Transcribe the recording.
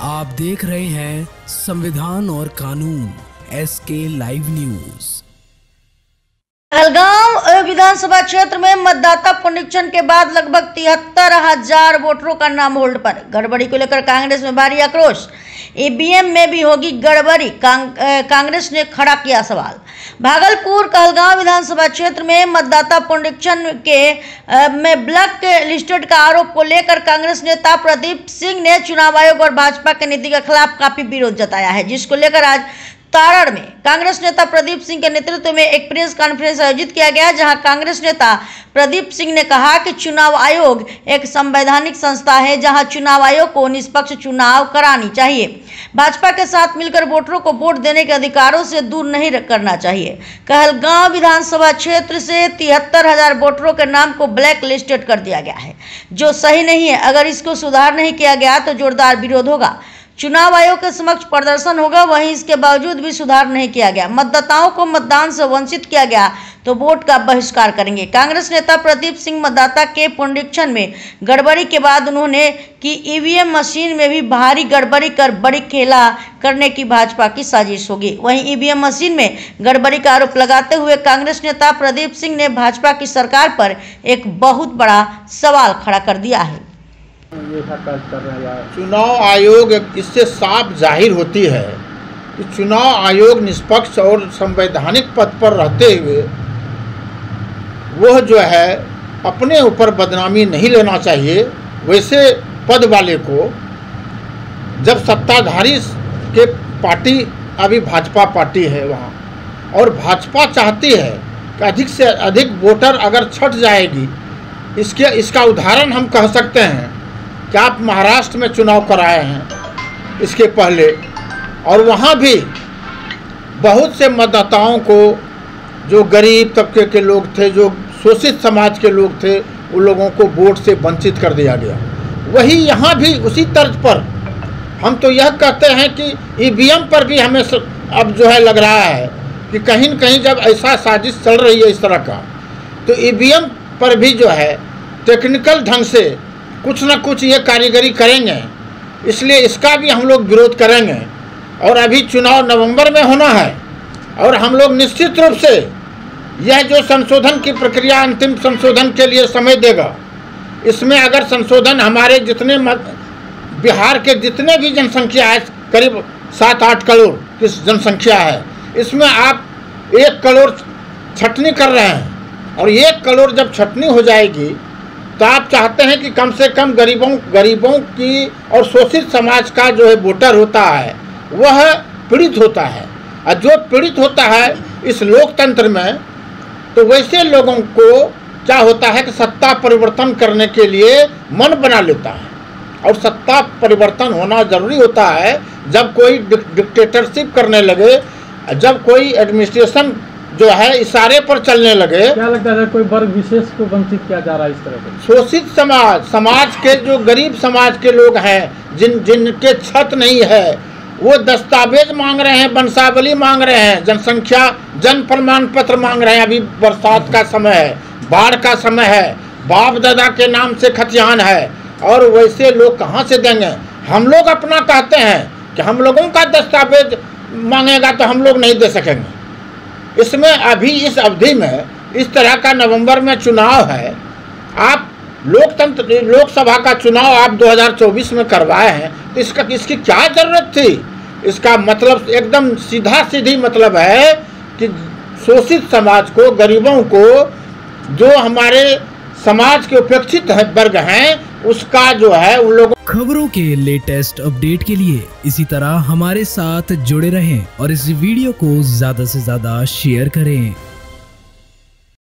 आप देख रहे हैं संविधान और कानून SK लाइव न्यूज। कहलगांव विधानसभा क्षेत्र में मतदाता पुनरीक्षण के बाद लगभग 73,000 वोटरों का नाम होल्ड पर। गड़बड़ी को लेकर कांग्रेस में भारी आक्रोश। ईवीएम में भी होगी गड़बड़ी, कांग्रेस ने खड़ा किया सवाल। भागलपुर कहलगांव विधानसभा क्षेत्र में मतदाता पुनरीक्षण में ब्लैक लिस्टेड का आरोप को लेकर कांग्रेस नेता प्रदीप सिंह ने चुनाव आयोग और भाजपा की नीति के खिलाफ काफी विरोध जताया है, जिसको लेकर आज तारण में कांग्रेस नेता प्रदीप सिंह के नेतृत्व में एक प्रेस कॉन्फ्रेंस आयोजित किया गया, जहां कांग्रेस नेता प्रदीप सिंह ने कहा कि चुनाव आयोग एक संवैधानिक संस्था है, जहां चुनाव आयोग को निष्पक्ष चुनाव करानी चाहिए। भाजपा के साथ मिलकर वोटरों को वोट देने के अधिकारों से दूर नहीं करना चाहिए। कहलगांव विधानसभा क्षेत्र से 73,000 वोटरों के नाम को ब्लैक लिस्टेड कर दिया गया है, जो सही नहीं है। अगर इसको सुधार नहीं किया गया तो जोरदार विरोध होगा। चुनाव आयोग के समक्ष प्रदर्शन होगा। वहीं इसके बावजूद भी सुधार नहीं किया गया, मतदाताओं को मतदान से वंचित किया गया तो वोट का बहिष्कार करेंगे। कांग्रेस नेता प्रदीप सिंह मतदाता के पुनरीक्षण में गड़बड़ी के बाद उन्होंने कि ईवीएम मशीन में भी भारी गड़बड़ी कर बड़ी खेला करने की भाजपा की साजिश होगी। वहीं ईवीएम मशीन में गड़बड़ी का आरोप लगाते हुए कांग्रेस नेता प्रदीप सिंह ने भाजपा की सरकार पर एक बहुत बड़ा सवाल खड़ा कर दिया है। चुनाव आयोग इससे साफ जाहिर होती है कि चुनाव आयोग निष्पक्ष और संवैधानिक पद पर रहते हुए वह जो है अपने ऊपर बदनामी नहीं लेना चाहिए। वैसे पद वाले को जब सत्ताधारी के पार्टी अभी भाजपा पार्टी है वहाँ, और भाजपा चाहती है कि अधिक से अधिक वोटर अगर छट जाएगी, इसका उदाहरण हम कह सकते हैं कि आप महाराष्ट्र में चुनाव कराए हैं इसके पहले, और वहाँ भी बहुत से मतदाताओं को, जो गरीब तबके के लोग थे, जो शोषित समाज के लोग थे, उन लोगों को वोट से वंचित कर दिया गया। वही यहाँ भी उसी तर्ज पर हम तो यह कहते हैं कि ईवीएम पर भी हमें अब जो है लग रहा है कि कहीं न कहीं जब ऐसा साजिश चल रही है इस तरह का, तो ईवीएम पर भी जो है टेक्निकल ढंग से कुछ न कुछ ये कारीगरी करेंगे। इसलिए इसका भी हम लोग विरोध करेंगे। और अभी चुनाव नवंबर में होना है, और हम लोग निश्चित रूप से यह जो संशोधन की प्रक्रिया अंतिम संशोधन के लिए समय देगा, इसमें अगर संशोधन हमारे जितने बिहार के जितने भी जनसंख्या है, करीब 7-8 करोड़ की जनसंख्या है, इसमें आप 1 करोड़ छटनी कर रहे हैं, और 1 करोड़ जब छटनी हो जाएगी तो आप चाहते हैं कि कम से कम गरीबों की और शोषित समाज का जो है वोटर होता है वह पीड़ित होता है। और जो पीड़ित होता है इस लोकतंत्र में, तो वैसे लोगों को क्या होता है कि सत्ता परिवर्तन करने के लिए मन बना लेता है। और सत्ता परिवर्तन होना जरूरी होता है जब कोई डिक्टेटरशिप करने लगे, जब कोई एडमिनिस्ट्रेशन जो है इशारे पर चलने लगे। क्या लगता है कोई वर्ग विशेष को वंचित किया जा रहा है इस तरह से? शोषित समाज के जो गरीब समाज के लोग हैं, जिनके छत नहीं है, वो दस्तावेज मांग रहे हैं, वंशावली मांग रहे हैं, जनसंख्या जन प्रमाण पत्र मांग रहे हैं। अभी बरसात का समय है, बाढ़ का समय है, बाप दादा के नाम से खतियान है, और वैसे लोग कहाँ से देंगे? हम लोग अपना कहते हैं कि हम लोगों का दस्तावेज मांगेगा तो हम लोग नहीं दे सकेंगे। इसमें अभी इस अवधि में इस तरह का नवंबर में चुनाव है, आप लोकसभा का चुनाव आप 2024 में करवाए हैं, तो इसकी क्या जरूरत थी? इसका मतलब एकदम सीधी मतलब है कि शोषित समाज को, गरीबों को, जो हमारे समाज के उपेक्षित वर्ग हैं, उसका जो है उन लोगों। खबरों के लेटेस्ट अपडेट के लिए इसी तरह हमारे साथ जुड़े रहें और इस वीडियो को ज्यादा से ज्यादा शेयर करें।